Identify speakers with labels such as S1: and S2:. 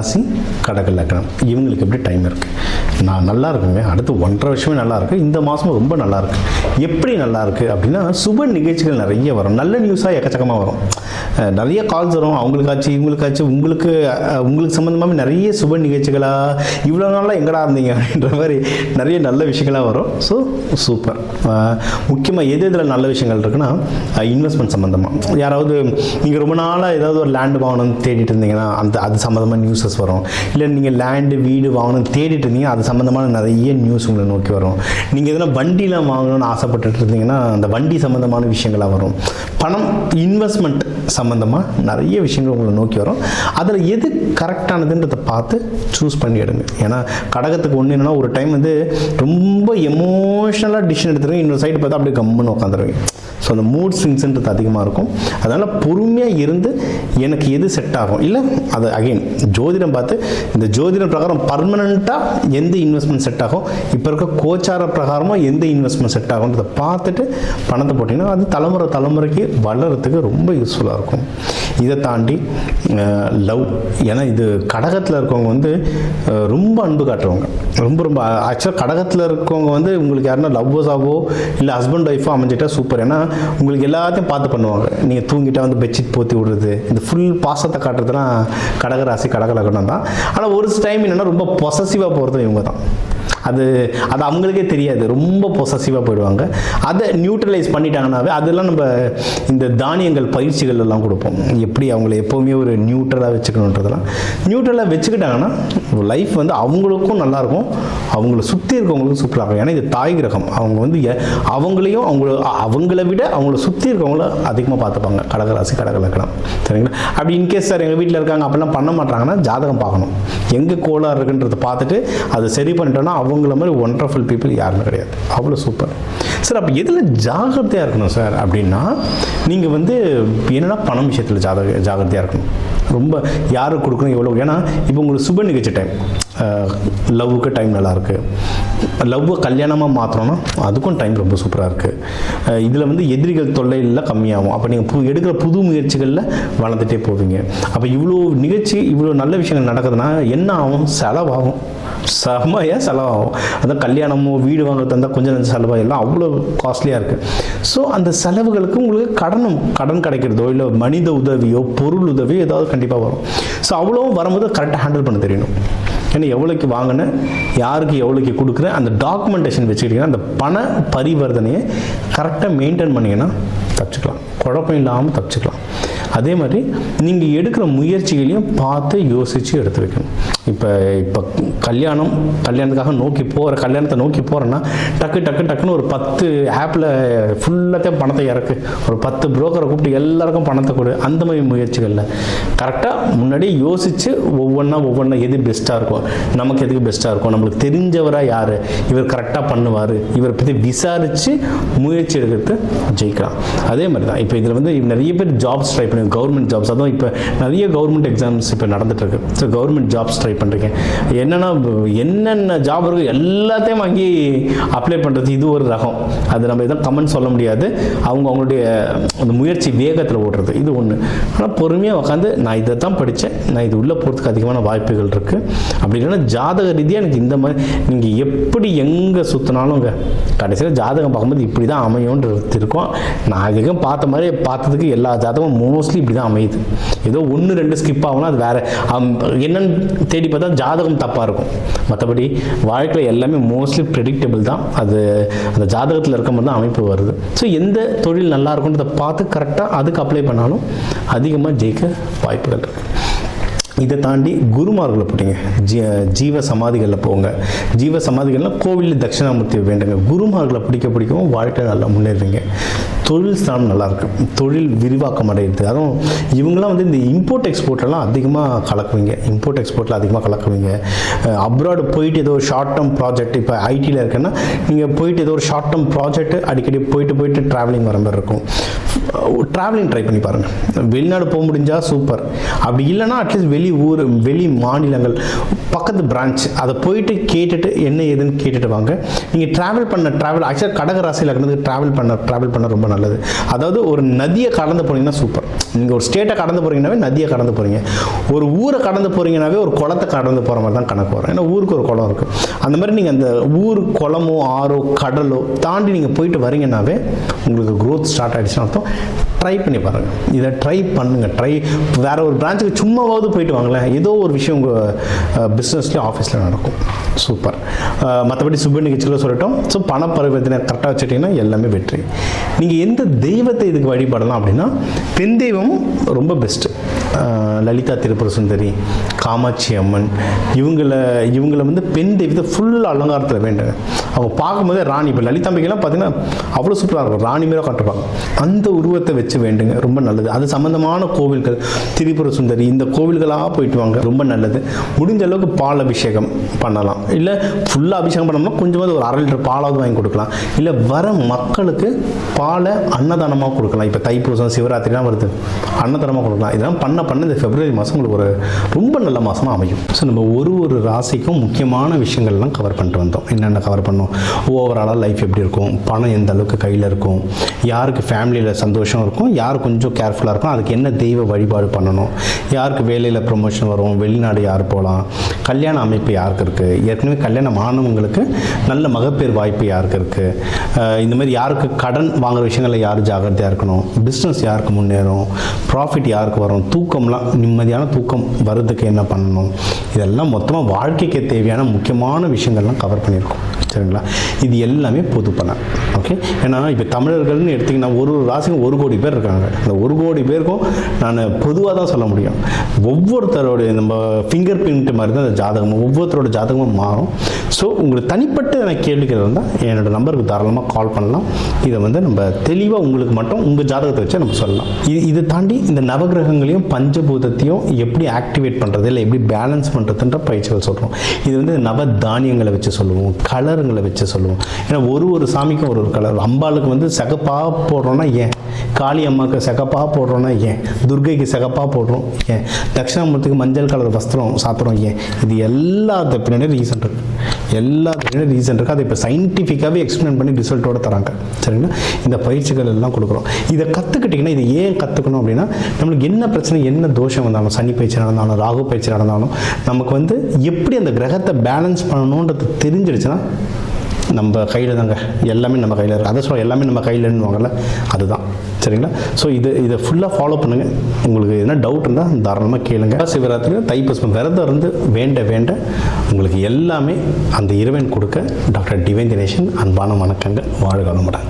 S1: ராசி கடக லக்னம். இவங்களுக்கு எப்படி டைம் இருக்குது? நான் நல்லா இருக்குங்க. அடுத்து 1.5 வருஷமே நல்லா இருக்குது. இந்த மாதமும் ரொம்ப நல்லா இருக்குது. எப்படி நல்லா இருக்குது அப்படின்னா, சுப நிகழ்ச்சிகள் நிறைய வரும். நல்ல நியூஸாக எக்கச்சக்கமாக வரும். நிறைய கால்ஸ் வரும். அவங்களுக்காச்சு இவங்களுக்காச்சு உங்களுக்கு சம்மந்தமாக நிறைய சுப நிகழ்ச்சிகளாக இவ்வளோ நாளாக எங்கடா இருந்தீங்க அப்படின்ற மாதிரி நிறைய நல்ல விஷயங்களாக வரும். So super. முக்கியமாக இதில் நல்ல விஷயங்கள் இருக்குன்னா, இன்வெஸ்ட்மெண்ட் சம்மந்தமாக யாராவது நீங்கள் ரொம்ப நாளாக ஏதாவது ஒரு லேண்டு வாங்கணும்னு தேடிட்டு இருந்தீங்கன்னா அது சம்மந்தமாக நியூஸஸ் வரும். இல்லை நீங்கள் லேண்டு வீடு வாங்கணும்னு தேடிட்டு இருந்தீங்க, அது சம்மந்தமான நிறைய நியூஸ் உங்களை நோக்கி வரும். நீங்கள் எதனா வண்டிலாம் வாங்கணும்னு ஆசைப்பட்டுட்டு இருந்தீங்கன்னா அந்த வண்டி சம்மந்தமான விஷயங்களாக வரும். பணம் இன்வெஸ்ட்மெண்ட் சம்மந்தமாக நிறைய விஷயங்கள் உங்களை நோக்கி வரும். அதில் எது கரெக்டானதுன்றதை பார்த்து சூஸ் பண்ணி எடுங்க. ஏன்னா கடகத்துக்கு ஒன்று என்னென்னா, ஒரு டைம் ரொம்ப எமோஷ்னலாக டிசிஷன் எடுத்துருங்க, இன்னொரு சைடு பார்த்தா அப்படியே கம்முன்னு உட்காந்துருவீங்க. ஸோ அந்த மூட் ஸ்விங்ஸ்ன்றது அதிகமாக இருக்கும். அதனால் பொறுமையாக இருந்து எனக்கு எது செட் ஆகும், இல்லை அது அகெயின் ஜோதிடம் பார்த்து இந்த ஜோதிடம் பிரகாரம் பர்மனெண்ட்டாக எந்த இன்வெஸ்ட்மெண்ட் செட் ஆகும், இப்போ இருக்க கோச்சார பிரகாரமாக எந்த இன்வெஸ்ட்மெண்ட் செட் ஆகுன்றதை பார்த்துட்டு பணத்தை போட்டிங்கன்னா அது தலைமுறைக்கு வளர்கிறதுக்கு ரொம்ப யூஸ்ஃபுல்லாக இருக்கும். இதை தாண்டி லவ், ஏன்னா இது கடகத்தில் இருக்கவங்க ரொம்ப அன்பு காட்டுறவங்க. ரொம்ப ஆக்சுவலாக கடகத்தில் இருக்கவங்க உங்களுக்கு யாருன்னா லவ்வர்ஸாவோ இல்லை ஹஸ்பண்ட் ஒய்ஃபோ அமைஞ்சிட்டா சூப்பர். ஏன்னா உங்களுக்கு எல்லாத்தையும் பார்த்து பண்ணுவாங்க. நீங்கள் தூங்கிட்டா பெட்ஷீட் போற்றி விடுறது, இந்த ஃபுல் பாசத்தை காட்டுறதுலாம் கடகராசி கடக லக்னம் தான். ஆனால் ஒரு டைம் என்னென்னா ரொம்ப பொசசிவாக போகிறது இவங்க தான். அது அவங்களுக்கே தெரியாது, ரொம்ப பொசசிவாக போயிடுவாங்க. அதை நியூட்ரலைஸ் பண்ணிட்டாங்கன்னாவே அதெல்லாம் நம்ம இந்த தானியங்கள் பயிற்சிகள் எல்லாம் கொடுப்போம். எப்படி அவங்கள எப்போவுமே ஒரு நியூட்ரலாக வச்சுக்கணுன்றதெல்லாம் நியூட்ரலாக வச்சுக்கிட்டாங்கன்னா லைஃப் அவங்களுக்கும் நல்லாயிருக்கும், அவங்கள சுற்றி இருக்கவங்களுக்கும் சூப்பராக இருக்கும். ஏன்னா இது தாய் கிரகம். அவங்க அவங்களையும் அவங்கள விட அவங்கள சுற்றி இருக்கவங்கள அதிகமாக பார்த்துப்பாங்க கடகராசி கடக லக்னம். சரிங்களா? அப்படி இன்கேஸ் சார் எங்கள் வீட்டில் இருக்காங்க அப்படிலாம் பண்ண மாட்டாங்கன்னா ஜாதகம் பார்க்கணும். எங்கே கோளாறு இருக்குன்றதை பார்த்துட்டு அதை சரி பண்ணிட்டோன்னா அவங்கள மாதிரி ஒண்டர்ஃபுல் பீப்புள் யாருமே கிடையாது. அவ்வளோ சூப்பர் சார். அப்போ எதில் ஜாகிரதையாக இருக்கணும் சார் அப்படின்னா, நீங்கள் என்னென்னா பணம் விஷயத்தில் ஜாகிரதையாக இருக்கணும். ரொம்ப யாருக்கு கொடுக்கணும் எவ்வளோ, ஏன்னா இப்போ உங்களுக்கு சுப நிகழ்ச்சி டைம், லவ்வுக்கு டைம் நல்லாயிருக்கு. லவ்வை கல்யாணமாக மாற்றணும்னா அதுக்கும் டைம் ரொம்ப சூப்பராக இருக்குது. இதில் எதிரிகள் தொல்லையெல்லாம் கம்மியாகும். அப்போ நீங்கள் எடுக்கிற புது முயற்சிகளில் வளர்ந்துட்டே போவீங்க. அப்போ இவ்வளோ நிகழ்ச்சி இவ்வளோ நல்ல விஷயங்கள் நடக்குதுன்னா என்ன ஆகும்? செலவாகும், செம்மையாக செலவாகும். அதான் கல்யாணமோ வீடு வாங்குறது இருந்தால் கொஞ்சம் கொஞ்சம் செலவாக எல்லாம் அவ்வளோ காஸ்ட்லியாக இருக்குது. ஸோ அந்த செலவுகளுக்கு உங்களுக்கு கடன் கிடைக்கிறதோ இல்லை மனித உதவியோ பொருள் உதவியோ ஏதாவது கண்டிப்பாக வரும். ஸோ அவ்வளோவும் வரும்போது கரெக்டாக ஹேண்டில் பண்ண தெரியணும். ஏன்னா எவ்வளோக்கு வாங்கினேன், யாருக்கு எவ்வளோக்கு கொடுக்குறேன், அந்த டாக்குமெண்டேஷன் வச்சுக்கிட்டிங்கன்னா அந்த பண பரிவர்த்தனையை கரெக்டாக மெயின்டைன் பண்ணிங்கன்னா தப்பிச்சுக்கலாம், குழப்பம் இல்லாமல் தப்பிச்சுக்கலாம். அதே மாதிரி நீங்கள் எடுக்கிற முயற்சிகளையும் பார்த்து யோசித்து எடுத்து வைக்கணும். இப்போ கல்யாணத்துக்காக கல்யாணத்தை நோக்கி போகிறேன்னா டக்குன்னு ஒரு 10 ஆப்பில் ஃபுல்லாத்தையும் பணத்தை இறக்கு, ஒரு 10 புரோக்கரை கூப்பிட்டு எல்லாருக்கும் பணத்தை கொடு. அந்த மாதிரி முயற்சிகளில் கரெக்டாக முன்னாடி யோசித்து ஒவ்வொன்றா எது பெஸ்ட்டாக இருக்கும், நமக்கு எதுக்கு பெஸ்ட்டாக இருக்கும், நம்மளுக்கு தெரிஞ்சவராக யார், இவர் கரெக்டாக பண்ணுவார், இவரை பற்றி விசாரித்து முயற்சி எடுக்கிறது ஜெயிக்கலாம். அதே மாதிரி தான் இப்போ இதில் நிறைய பேர் ஜாப்ஸ் ட்ரை பண்ணி கவர்மெண்ட் ஜாப்ஸ், அதுவும் இப்போ நிறைய கவர்மெண்ட் எக்ஸாம்ஸ் இப்போ நடந்துகிட்ருக்கு. ஸோ கவர்மெண்ட் ஜாப்ஸ் ட்ரை பண்ணுறீங்க. என்னென்ன ஜாப் இருக்குது எல்லாத்தையும் வாங்கி அப்ளை பண்ணுறது இது ஒரு ரகம். அது நம்ம எதுவும் கமெண்ட் சொல்ல முடியாது. அவங்களுடைய அந்த முயற்சி வேகத்தில் ஓடுறது இது ஒன்று. ஆனால் பொறுமையாக உட்காந்து நான் இதை தான் படித்தேன், நான் இது உள்ளே போகிறதுக்கு அதிகமான வாய்ப்புகள் இருக்குது. அப்படி இல்லைன்னா ஜாதக ரீதியாக எனக்கு இந்த மாதிரி நீங்கள் எப்படி எங்கே சுற்றினாலும் கடைசியில் ஜாதகம் பார்க்கும்போது இப்படி தான் அமையும்ன்றது இருக்கும். நான் அதிகம் பார்த்ததுக்கு எல்லா ஜாதகம் மோஸ்ட்லி இப்படி தான் அமையுது. ஏதோ 1-2 ஸ்கிப் ஆகும்னா அது வேறு என்னன்னு தேடி பார்த்தா ஜாதகம் தப்பாக இருக்கும். மற்றபடி வாழ்க்கையில் எல்லாமே மோஸ்ட்லி ப்ரெடிக்டபிள் தான். அது அந்த ஜாதகத்தில் இருக்க மாதிரி தான் அமைப்பு வருது. ஸோ எந்த தொழில் நல்லா இருக்குன்றதை பார்த்து கரெக்டாக அதுக்கு அப்ளை பண்ணாலும் அதிகமாக ஜெயிக்க வாய்ப்புகள் இருக்குது. இதை தாண்டி குருமார்களை போட்டிங்க, ஜீவ சமாதிகளில் போங்க. ஜீவ சமாதிகள்லாம் கோவிலில் தட்சிணாமூர்த்தி வேண்டுங்க. குருமார்களை பிடிக்கவும் வாழ்க்கையில் நல்லா முன்னேறுவீங்க. தொழில் ஸ்தானம் நல்லாயிருக்கு, தொழில் விரிவாக்கம் அடையிறது. அதுவும் இவங்களாம் இந்த இம்போர்ட் எக்ஸ்போர்ட்லாம் அதிகமாக கலக்குவீங்க. அப்ராடு போயிட்டு ஏதோ ஒரு ஷார்ட் டேர்ம் ப்ராஜெக்ட், இப்போ ஐடியில் இருக்குன்னா நீங்கள் போயிட்டு ஏதோ ஒரு ஷார்ட் டேர்ம் ப்ராஜெக்ட் அடிக்கடி போயிட்டு ட்ராவலிங் வர மாதிரி இருக்கும். ட்ராவலிங் ட்ரை பண்ணி பாருங்கள். வெளிநாடு போக முடிஞ்சால் சூப்பர், அப்படி இல்லைனா அட்லீஸ்ட் வெளி மாநிலங்கள் பக்கத்து பிரான்ச் அதை போயிட்டு கேட்டுட்டு என்ன ஏதுன்னு கேட்டுட்டு வாங்க. நீங்கள் ட்ராவல் ஆக்சுவலாக கடகராசியில் இருக்கிறது ட்ராவல் பண்ண ரொம்ப நல்லது. அதாவது ஒரு நதியை கடந்து போனீங்கன்னா சூப்பர். நீங்கள் ஒரு ஸ்டேட்டை கடந்து போகிறீங்கன்னாவே நதியை கடந்து போகிறீங்க, ஒரு ஊரை கடந்து போகிறீங்கன்னாவே ஒரு குளத்தை கடந்து போகிற மாதிரி தான் கணக்கு வரும். ஏன்னா ஊருக்கு ஒரு குளம் இருக்குது. அந்த மாதிரி நீங்கள் அந்த ஊர் குளமோ ஆறோ கடலோ தாண்டி நீங்கள் போயிட்டு வரீங்கன்னாவே உங்களுக்கு க்ரோத் ஸ்டார்ட் ஆகிடுச்சுன்னு அர்த்தம். ட்ரை பண்ணி பாருங்கள், இதை ட்ரை பண்ணுங்கள். வேறு ஒரு பிரான்ச்சுக்கு சும்மாவாவது போயிட்டு வாங்களேன், ஏதோ ஒரு விஷயம் உங்கள் பிஸ்னஸ்லேயும் ஆஃபீஸில் நடக்கும். சூப்பர். மற்றபடி சுப நிகழ்ச்சிகளை சொல்லட்டும். ஸோ பணப்பரிவர்த்தனை கரெக்டாக வச்சுட்டிங்கன்னா எல்லாமே வெற்றி. நீங்கள் எந்த தெய்வத்தை இதுக்கு வழிபடலாம் அப்படின்னா, பெண் தெய்வம் ரொம்ப பெஸ்ட்டு. லலிதா திரிபுர சுந்தரி, காமாட்சி அம்மன், இவங்களை வந்து பெண் தெய்வத்தை ஃபுல் அலங்காரத்தில் வேண்டுங்க. அவங்க பார்க்கும்போதே ராணி, இப்போ லலிதாம்பிகைலாம் பார்த்தீங்கன்னா அவ்வளோ சூப்பராக இருக்கும், ராணி மாரி காட்டுப்பாங்க. அந்த உருவத்தை வச்சு வேண்டுங்க, ரொம்ப நல்லது. அது சம்மந்தமான கோவில்கள், திரிபுர சுந்தரி, இந்த கோவில்களாக போயிட்டு வாங்க, ரொம்ப நல்லது. முடிஞ்ச அளவுக்கு பால் அபிஷேகம் பண்ணலாம். இல்லை ஃபுல்லாக அபிஷேகம் பண்ணோம்னா கொஞ்சமாவது ஒரு 1/2 லிட்டர் பாலாவது வாங்கி கொடுக்கலாம். இல்லை வர மக்களுக்கு பாலை அன்னதானமாக கொடுக்கலாம். இப்போ தைப்பூசம், சிவராத்திரிலாம் வருது, அன்னதானமாக கொடுக்கலாம். இதெல்லாம் பண்ண இந்த பிப்ரவரி மாதம் உங்களுக்கு ஒரு ரொம்ப நல்ல மாதமாக அமையும். ஸோ நம்ம ஒரு ராசிக்கும் முக்கியமான விஷயங்கள்லாம் கவர் பண்ணிட்டு வந்தோம். என்னென்ன கவர் பண்ணோம், ஓவராலாக லைஃப் எப்படி இருக்கும், பணம் எந்த அளவுக்கு கையில் இருக்கும், யாருக்கு ஃபேமிலியில் சந்தோஷம் இருக்கும், யார் கொஞ்சம் கேர்ஃபுல்லாக இருக்கும், அதுக்கு என்ன தெய்வ வழிபாடு பண்ணணும், யாருக்கு வேலையில் ப்ரொமோஷன் வரும், வெளிநாடு யார் போகலாம், கல்யாண அமைப்பு யாருக்கு இருக்குது, ஏற்கனவே கல்யாணம் ஆனவங்களுக்கு நல்ல மகப்பேறு வாய்ப்பு யாருக்கு இருக்குது, இந்த மாதிரி யாருக்கு கடன் வாங்குற விஷயங்களில் யார் ஜாகிரதையாக இருக்கணும், பிஸ்னஸ் யாருக்கு முன்னேறும், ப்ராஃபிட் யாருக்கு வரும், தூக்கம்லாம் நிம்மதியான தூக்கம் வருதுக்கு என்ன பண்ணணும், இதெல்லாம் மொத்தமாக வாழ்க்கைக்கு தேவையான முக்கியமான விஷயங்கள்லாம் கவர் பண்ணியிருக்கோம். சரிங்களா? இது எல்லாமே பொது பலன். ஓகே. ஏன்னா இப்போ தமிழர்கள்னு எடுத்திங்கன்னா ஒரு ராசிக்கும் 1 கோடி பேர் இருக்காங்க. இந்த 1 கோடி பேருக்கும் நான் பொதுவாக தான் சொல்ல முடியும். ஒவ்வொருத்தரோடைய நம்ம ஃபிங்கர் பிரிண்ட் மாதிரி தான் அந்த ஜாதகமும், ஒவ்வொருத்தரோட ஜாதகமும் மாறும். ஸோ உங்களுக்கு தனிப்பட்ட எனக்கு கேள்விகள் இருந்தால் என்னோடய நம்பருக்கு தாராளமாக கால் பண்ணலாம். இதை வந்து நம்ம தெளிவாக உங்களுக்கு மட்டும் உங்கள் ஜாதகத்தை வச்சு நம்ம சொல்லலாம். இதை தாண்டி இந்த நவகிரகங்களையும் பஞ்சபூதத்தையும் எப்படி ஆக்டிவேட் பண்ணுறது, இல்லை எப்படி பேலன்ஸ் பண்ணுறதுன்ற பயிற்சிகள் சொல்கிறோம். இது வந்து நவ தானியங்களை வச்சு சொல்லுவோம், கலருங்களை வச்சு சொல்லுவோம். ஏன்னா ஒரு சாமிக்கும் ஒரு கலர். அம்பாளுக்கு வந்து சிகப்பாக போடுறோன்னா ஏன், காளி அம்மாவுக்கு சிகப்பாக போடுறோன்னா ஏன், துர்கைக்கு சிகப்பாக போடுறோம் ஏன், தட்சிணாமூர்த்திக்கு மஞ்சள் கலர் வஸ்திரம் சாப்பிட்றோம் ஏன், இது எல்லாத்த பின்னாடி ரீசன் இருக்குது. அதை இப்போ சயின்டிஃபிக்காகவே எக்ஸ்பிளைன் பண்ணி ரிசல்ட்டோடு தராங்க. சரிங்களா? இந்த பயிற்சிகள் எல்லாம் கொடுக்குறோம். இதை கற்றுக்கிட்டிங்கன்னா, இதை ஏன் கற்றுக்கணும் அப்படின்னா, நம்மளுக்கு என்ன பிரச்சனை, என்ன தோஷம் வந்தாலும், சனி பயிற்சி நடந்தாலும், ராகு பயிற்சி நடந்தாலும், நமக்கு வந்து எப்படி அந்த கிரகத்தை பேலன்ஸ் பண்ணணுன்றது தெரிஞ்சிடுச்சுன்னா நம்ம கையில் தாங்க, எல்லாமே நம்ம கையில் இருக்குது. அதை சொல்ல எல்லாமே நம்ம கையில்னுவாங்கல்ல, அதுதான். சரிங்களா? ஸோ இதை ஃபுல்லாக ஃபாலோ பண்ணுங்கள். உங்களுக்கு எதனா டவுட் இருந்தால் தாராளமாக கேளுங்க. சிவராத்திரி, தைப்பூசம் விரதம் இருந்து வேண்ட உங்களுக்கு எல்லாமே அந்த இறைவன் கொடுக்க டாக்டர் டிவைன் தினேஷன் அன்பான வணக்கங்கள். வாழ்க வளமுடன்.